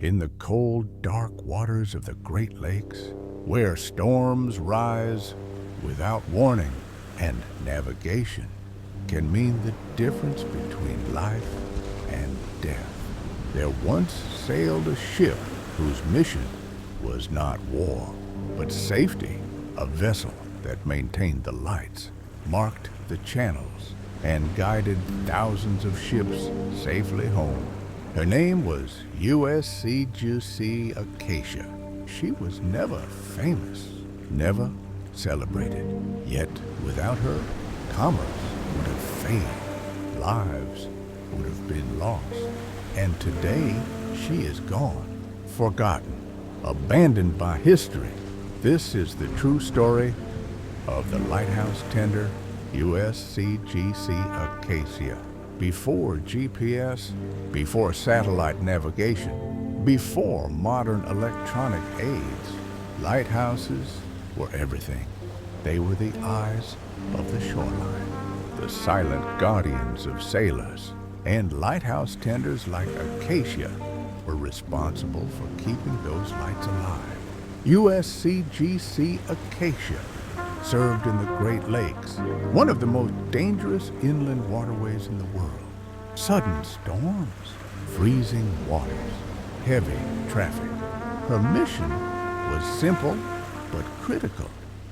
In the cold, dark waters of the Great Lakes, where storms rise without warning and navigation can mean the difference between life and death, there once sailed a ship whose mission was not war, but safety. A vessel that maintained the lights, marked the channels, and guided thousands of ships safely home. Her name was USCGC Acacia. She was never famous, never celebrated. Yet without her, commerce would have failed, lives would have been lost. And today, she is gone, forgotten, abandoned by history. This is the true story of the Lighthouse tender USCGC Acacia. Before GPS, before satellite navigation, before modern electronic aids, lighthouses were everything. They were the eyes of the shoreline, the silent guardians of sailors, and lighthouse tenders like Acacia were responsible for keeping those lights alive. USCGC Acacia served in the Great Lakes, one of the most dangerous inland waterways in the world. Sudden storms, freezing waters, heavy traffic. Her mission was simple but critical.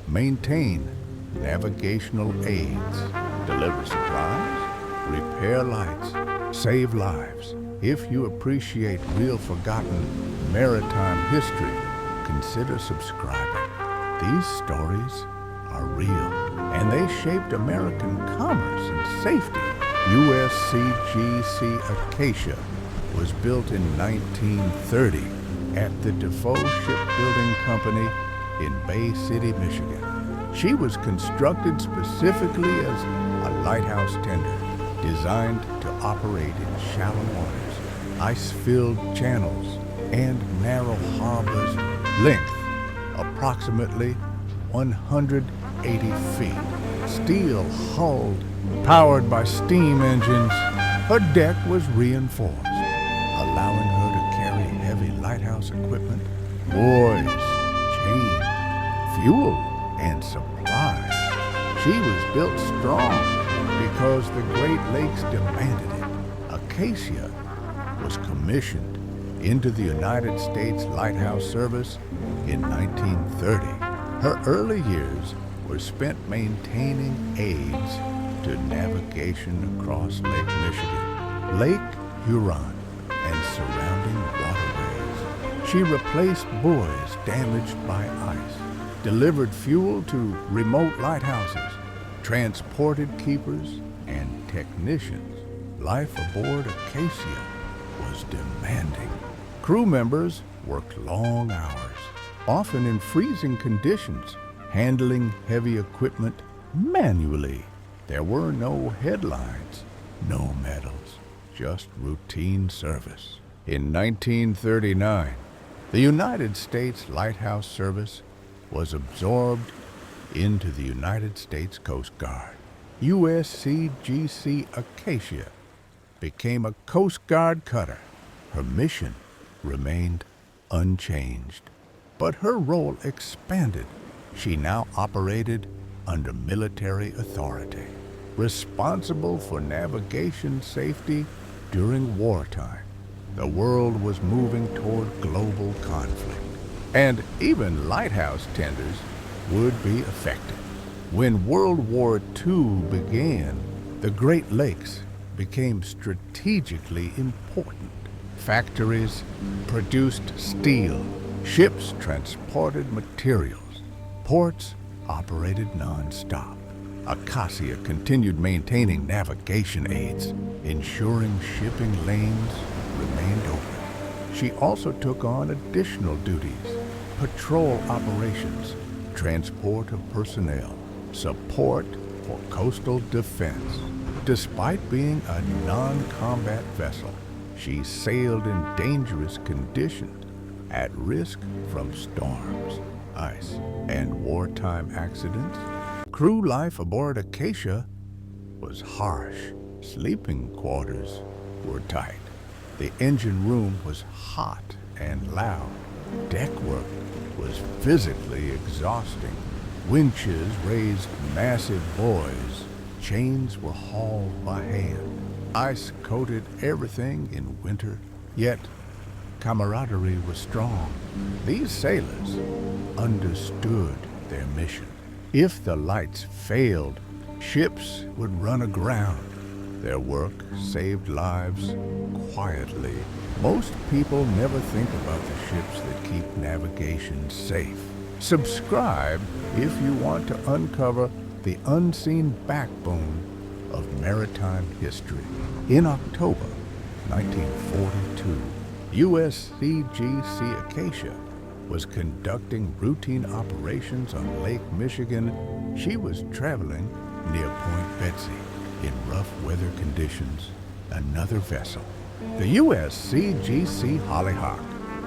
Maintain navigational aids, deliver supplies, repair lights, save lives. If you appreciate real forgotten maritime history, consider subscribing. These stories are real, and they shaped American commerce and safety. USCGC Acacia was built in 1930 at the Defoe Shipbuilding Company in Bay City, Michigan. She was constructed specifically as a lighthouse tender, designed to operate in shallow waters, ice-filled channels, and narrow harbors. Length approximately 180 feet. Steel hulled, powered by steam engines. Her deck was reinforced, allowing her to carry heavy lighthouse equipment, buoys, chains, fuel, and supplies. She was built strong because the Great Lakes demanded it. Acacia was commissioned into the United States Lighthouse Service in 1930. Her early years were spent maintaining aids to navigation across Lake Michigan, Lake Huron, and surrounding waterways. She replaced buoys damaged by ice, delivered fuel to remote lighthouses, transported keepers and technicians. Life aboard Acacia was demanding. Crew members worked long hours, often in freezing conditions, handling heavy equipment manually. There were no headlines, no medals, just routine service. In 1939, the United States Lighthouse Service was absorbed into the United States Coast Guard. USCGC Acacia became a Coast Guard cutter. Her mission remained unchanged, but her role expanded. She now operated under military authority, responsible for navigation safety during wartime. The world was moving toward global conflict, and even lighthouse tenders would be affected. When World War II began, the Great Lakes became strategically important. Factories produced steel, ships transported materials, ports operated non-stop. Acacia continued maintaining navigation aids, ensuring shipping lanes remained open. She also took on additional duties: patrol operations, transport of personnel, support for coastal defense. Despite being a non-combat vessel, she sailed in dangerous conditions, at risk from storms, ice, and wartime accidents. Crew life aboard Acacia was harsh. Sleeping quarters were tight. The engine room was hot and loud. Deck work was physically exhausting. Winches raised massive buoys. Chains were hauled by hand. Ice coated everything in winter, yet camaraderie was strong. These sailors understood their mission. If the lights failed, ships would run aground. Their work saved lives quietly. Most people never think about the ships that keep navigation safe. Subscribe if you want to uncover the unseen backbone of maritime history. In October 1942, USCGC Acacia was conducting routine operations on Lake Michigan. She was traveling near Point Betsy in rough weather conditions. Another vessel, the USCGC Hollyhock,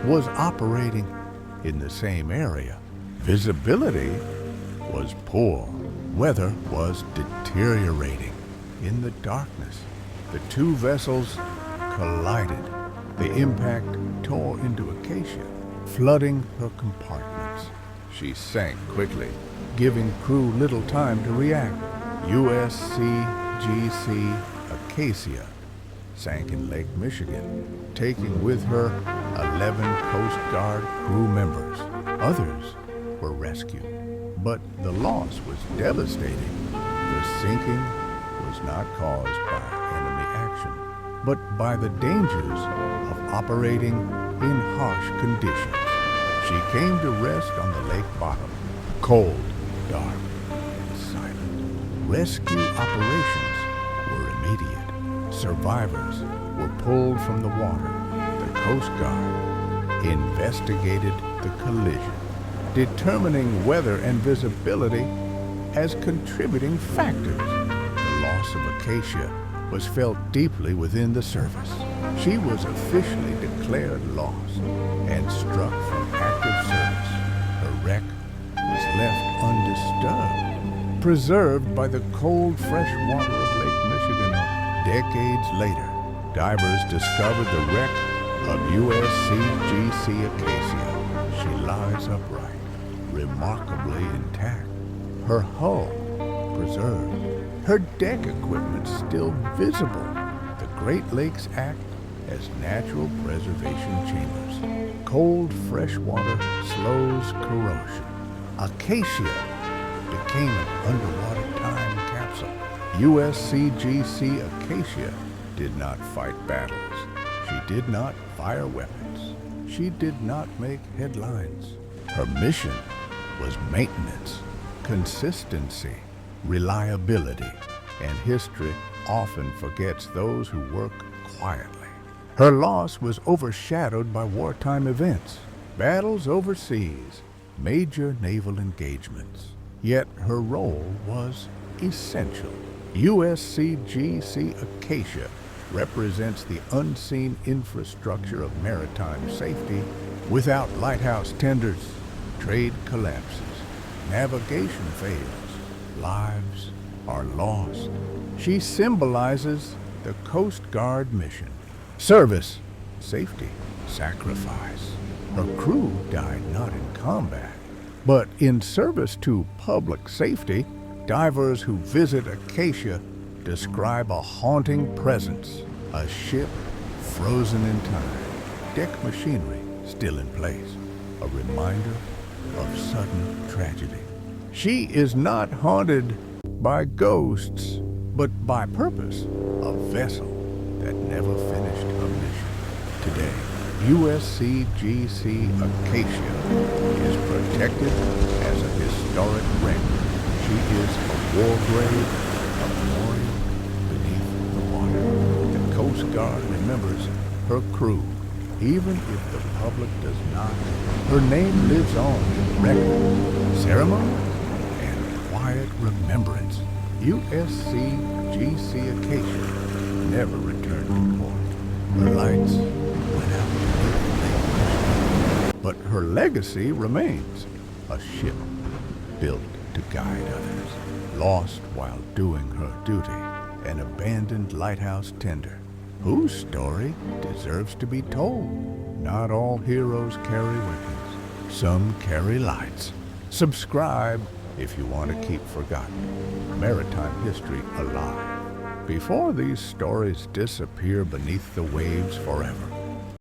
was operating in the same area. Visibility was poor. Weather was deteriorating. In the darkness, the two vessels collided. The impact tore into Acacia, flooding her compartments. She sank quickly, giving crew little time to react. USCGC Acacia sank in Lake Michigan, taking with her 11 Coast Guard crew members. Others were rescued, but the loss was devastating. The sinking was not caused by enemy action, but by the dangers of operating in harsh conditions. She came to rest on the lake bottom, cold, dark, and silent. Rescue operations were immediate. Survivors were pulled from the water. The Coast Guard investigated the collision, determining weather and visibility as contributing factors. The loss of Acacia was felt deeply within the service. She was officially declared lost and struck from active service. Her wreck was left undisturbed, preserved by the cold, fresh water of Lake Michigan. Decades later, divers discovered the wreck of USCGC Acacia. She lies upright, remarkably intact, her hull preserved, her deck equipment still visible. The Great Lakes act as natural preservation chambers. Cold, fresh water slows corrosion. Acacia became an underwater time capsule. USCGC Acacia did not fight battles. She did not fire weapons. She did not make headlines. Her mission was maintenance, consistency, reliability, and history often forgets those who work quietly. Her loss was overshadowed by wartime events, battles overseas, major naval engagements. Yet her role was essential. USCGC Acacia represents the unseen infrastructure of maritime safety. Without lighthouse tenders, trade collapses, navigation fails, lives are lost. She symbolizes the Coast Guard mission: service, safety, sacrifice. Her crew died not in combat, but in service to public safety. Divers who visit Acacia describe a haunting presence, a ship frozen in time, deck machinery still in place, a reminder of sudden tragedy. She is not haunted by ghosts, but by purpose, a vessel that never finished her mission. Today, USCGC Acacia is protected as a historic wreck. She is a war grave, a memorial beneath the water. The Coast Guard remembers her crew. Even if the public does not, her name lives on in record, ceremony, and quiet remembrance. USCGC Acacia never returned to port. Her lights went out beneath, but her legacy remains, a ship built to guide others, lost while doing her duty, an abandoned lighthouse tender whose story deserves to be told. Not all heroes carry weapons. Some carry lights. Subscribe if you want to keep forgotten maritime history alive before these stories disappear beneath the waves forever.